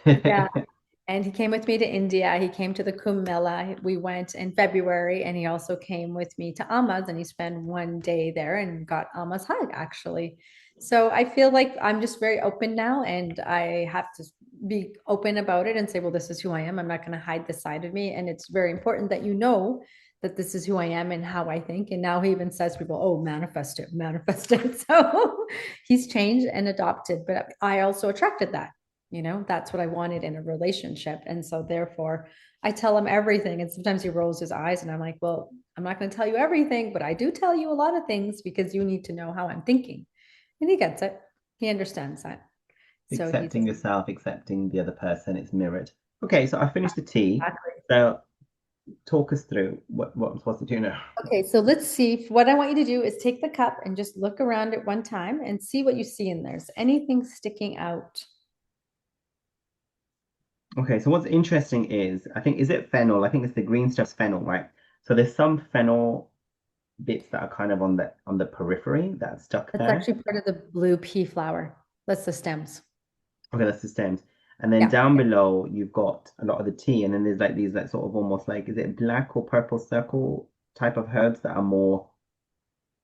Yeah. it. And he came with me to India. He came to the Kumbh Mela. We went in February, and he also came with me to Amma's, and he spent one day there and got Amma's hug, actually. So I feel like I'm just very open now, and I have to be open about it and say, well, this is who I am. I'm not going to hide this side of me. And it's very important that you know that this is who I am and how I think. And now he even says to people, "Oh, manifest it, manifest it." So he's changed and adopted, but I also attracted that. That's what I wanted in a relationship. And so therefore I tell him everything. And sometimes he rolls his eyes and I'm like, "Well, I'm not going to tell you everything, but I do tell you a lot of things because you need to know how I'm thinking." And he gets it. He understands that. So he's Accepting yourself, accepting the other person, it's mirrored. Okay, so I finished the tea. exactly. So talk us through what I'm supposed to do now. Okay, so let's see. What I want you to do is take the cup and just look around it one time and see what you see in there. Is anything sticking out? Okay, so what's interesting is I think is it fennel? I think it's the green stuff's fennel, right? So there's some fennel bits that are kind of on the periphery that are stuck That's there. actually part of the blue pea flower. That's the stems. Okay, that's the stems. And then Yeah. down below you've got a lot of the tea, and then there's like these like sort of almost like is it black or purple circle? type of herbs that are more,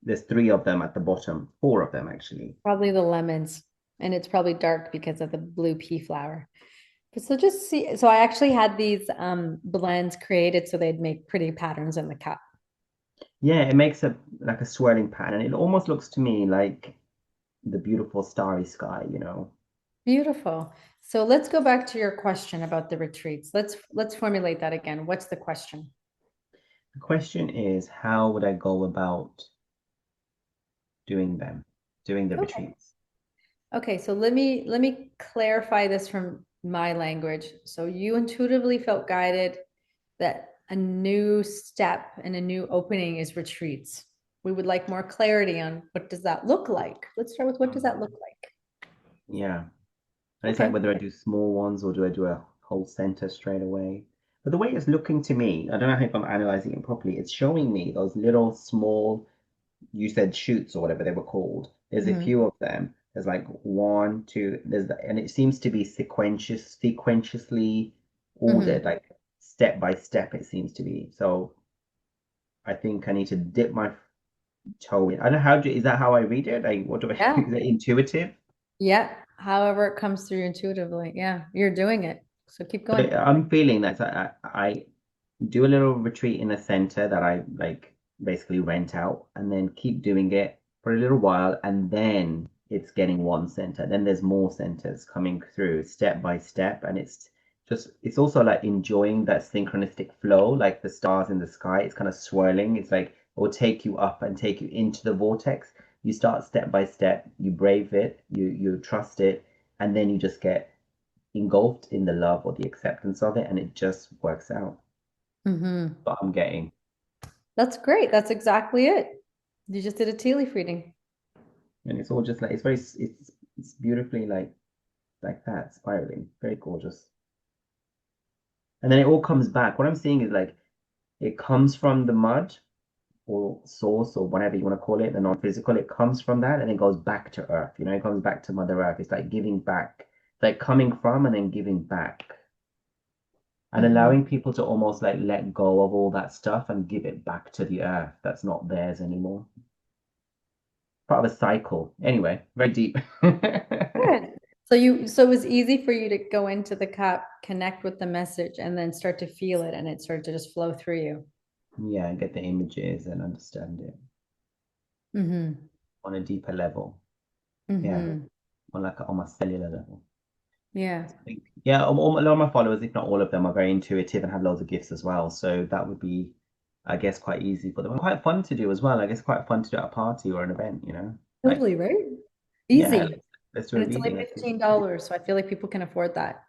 there's three of them at the bottom, four of them actually. Probably the lemons, and it's probably dark because of the blue pea flower. But so just see, so I actually had these blends created so they'd make pretty patterns in the cup. Yeah, it makes a like a swirling pattern. It almost looks to me like the beautiful starry sky, you know. Beautiful. So let's go back to your question about the retreats. Let's formulate that again. What's the question? The question is, how would I go about doing them, doing the Okay. retreats? Okay, so let me clarify this from my language. So you intuitively felt guided that a new step and a new opening is retreats. We would like more clarity on what does that look like. Let's start with what does that Mhm. look like? Yeah. And it's like Okay. whether I do small ones or do I do a whole center straight away. But the way it's looking to me, I don't know if I'm analyzing it properly, it's showing me those little small, you said shoots or whatever they were called. There's a Mhm. few of them. There's like one, two, and it seems to be sequentiously ordered, Mhm. like step by step, it seems to be. So I think I need to dip my toe in. I don't know is that how I read it? Like, what do I, Yeah. is it intuitive? Yeah. However it comes through intuitively. Yeah. You're doing it. So keep So going. I'm feeling that I do a little retreat in a center that I like basically rent out and then keep doing it for a little while and then it's getting one center. Then there's more centers coming through step by step and it's also like enjoying that synchronistic flow, like the stars in the sky. It's kind of swirling. It's like it will take you up and take you into the vortex. You start step by step, you brave it, you trust it, and then you just get engulfed in the love or the acceptance of it and it just works out. Hmm. But I'm getting. That's great. That's exactly it. You just did a tea leaf reading. And it's all just like it's beautifully like that, spiraling, very gorgeous. And then it all comes back. What I'm seeing is like it comes from the mud or source or whatever you want to call it, the non-physical, it comes from that and it goes back to earth. You know, it comes back to Mother Earth. It's like giving back, like coming from and then giving back. And Hmm. allowing people to almost like let go of all that stuff and give it back to the earth that's not theirs anymore. Part of a cycle. Anyway, very deep. Good. So it was easy for you to go into the cup, connect with the message, and then start to feel it, and it started to just flow through you. Yeah, get the images and understand it Hmm. on a deeper level. Yeah, Hmm. on like on my cellular level. Yeah. I think, yeah, a lot of my followers, if not all of them, are very intuitive and have loads of gifts as well. So that would be, I guess, quite easy for them. And quite fun to do as well. I guess quite fun to do at a party or an event, you know? Like, Totally, right? yeah, Easy. let's do a And it's only reading. Let's do $15, so I feel like people can afford that.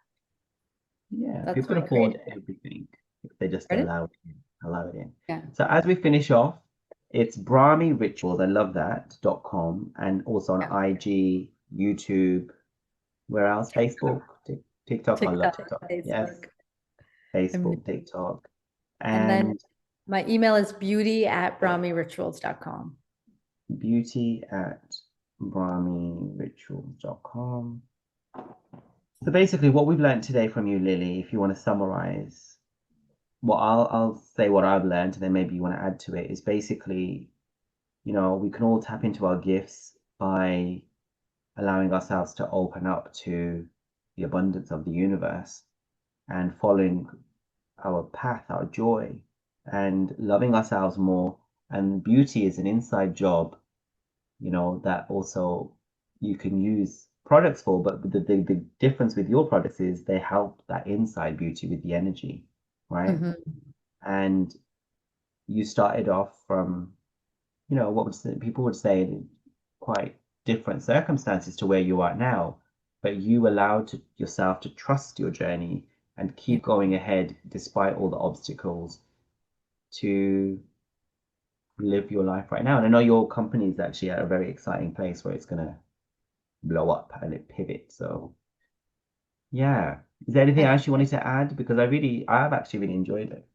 Yeah, That's people why can I created afford it. everything if they just Pardon? allow it in. Yeah. So as we finish off, it's Brahmi Rituals, I love that.com, and also on Yeah. IG, YouTube, where else? Facebook, TikTok. I love TikTok, TikTok. Yes, Facebook. Facebook, TikTok, And then and my email is beauty@brahmirituals.com. beauty at brahmirituals.com. So basically, what we've learned today from you, Lily, if you want to summarize, well, I'll say what I've learned, and then maybe you want to add to it, is basically, you know, we can all tap into our gifts by allowing ourselves to open up to the abundance of the universe and following our path, our joy, and loving ourselves more. And beauty is an inside job, you know, that also you can use products for, but the difference with your products is they help that inside beauty with the energy, right? Hmm. And you started off from, you know, people would say quite different circumstances to where you are now, but you allowed yourself to trust your journey and Yeah. keep going ahead despite all the obstacles to live your life right now. And I know your company is actually at a very exciting place where it's gonna blow up and it pivot. So yeah. Is there anything I else you wanted to add? Because I've actually really enjoyed it.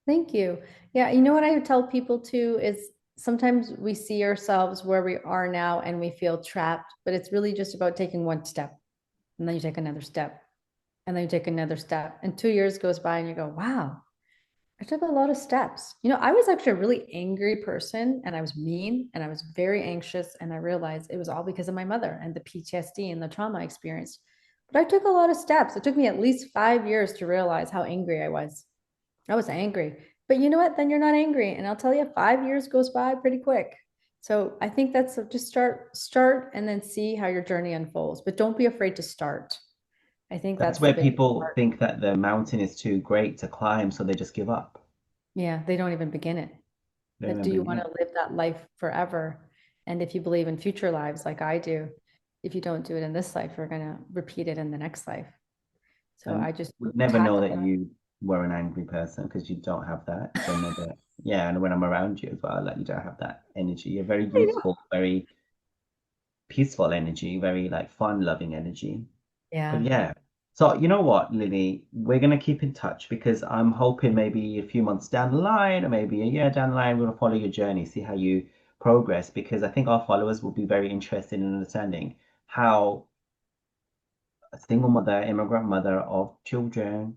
Thank you. Yeah, you know what I would tell people too is sometimes we see ourselves where we are now and we feel trapped, but it's really just about taking one step and then you take another step and then you take another step. And 2 years goes by and you go, wow, I took a lot of steps. I was actually a really angry person and I was mean and I was very anxious. And I realized it was all because of my mother and the PTSD and the trauma I experienced. But I took a lot of steps. It took me at least 5 years to realize how angry I was. I was angry. But you know what? Then you're not angry. And I'll tell you, 5 years goes by pretty quick. So I think that's just start, and then see how your journey unfolds. But don't be afraid to start. I think That's that's the where big people part. think that the mountain is too great to climb, so they just give up. Yeah, they don't even begin it. They don't But even do you want begin. to live that life forever? And if you believe in future lives like I do, if you don't do it in this life, you're going to repeat it in the next life. So And I just would never know tackle that it. you were an angry person because you don't have that. So never, yeah. And when I'm around you as well, like you don't have that energy. You're very I know. youthful, very peaceful energy, very like fun loving energy. But Yeah. yeah. So you know what, Lily, we're gonna keep in touch because I'm hoping maybe a few months down the line or maybe a year down the line, we'll follow your journey, see how you progress, because I think our followers will be very interested in understanding how a single mother, immigrant mother of children,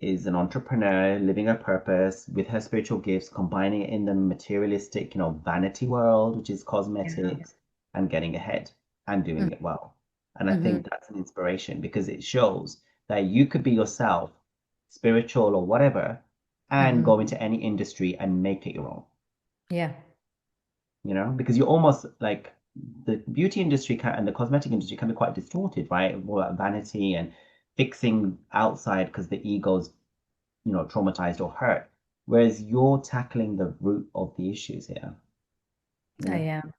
is an entrepreneur living her purpose with her spiritual gifts, combining it in the materialistic, vanity world, which is Yeah. cosmetics, and getting ahead and doing it well. And I Mm-hmm. think that's an inspiration because it shows that you could be yourself, spiritual or whatever, and Mm-hmm. go into any industry and make it your own, Yeah. because you're almost like the beauty industry and the cosmetic industry can be quite distorted, right? More about vanity and fixing outside because the ego's traumatized or hurt. Whereas you're tackling the root of the issues here, you I know. am,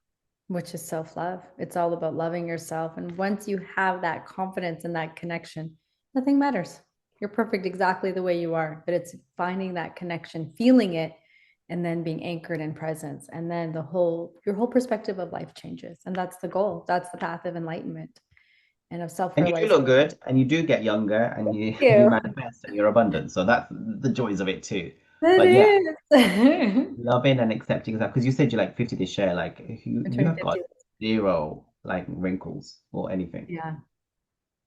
which is self-love. It's all about loving yourself. And once you have that confidence and that connection, nothing matters. You're perfect exactly the way you are, but it's finding that connection, feeling it, and then being anchored in presence. And then your whole perspective of life changes. And that's the goal. That's the path of enlightenment and of And you do self-realization. look good and you do get younger and you Thank you you. manifest and you're abundant. So that's the joys of it too. It But yeah, is. loving and accepting that because you said you're like 50 this year, like you I'm you turning have got 50. zero like wrinkles or anything. Yeah.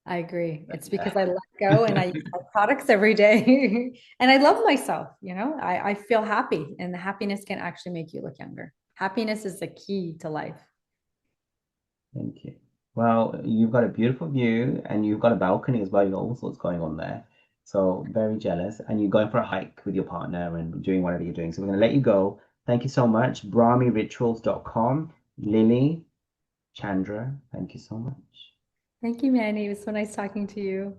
I agree. But It's yeah. because I let go and I use my products every day. And I love myself, I feel happy, and the happiness can actually make you look younger. Happiness is the key to life. Thank you. Well, you've got a beautiful view and you've got a balcony as well. You've got all sorts going on there. So very jealous. And you're going for a hike with your partner and doing whatever you're doing. So we're going to let you go. Thank you so much. BrahmiRituals.com. Lily, Chandra, thank you so much. Thank you, Manny. It was so nice talking to you.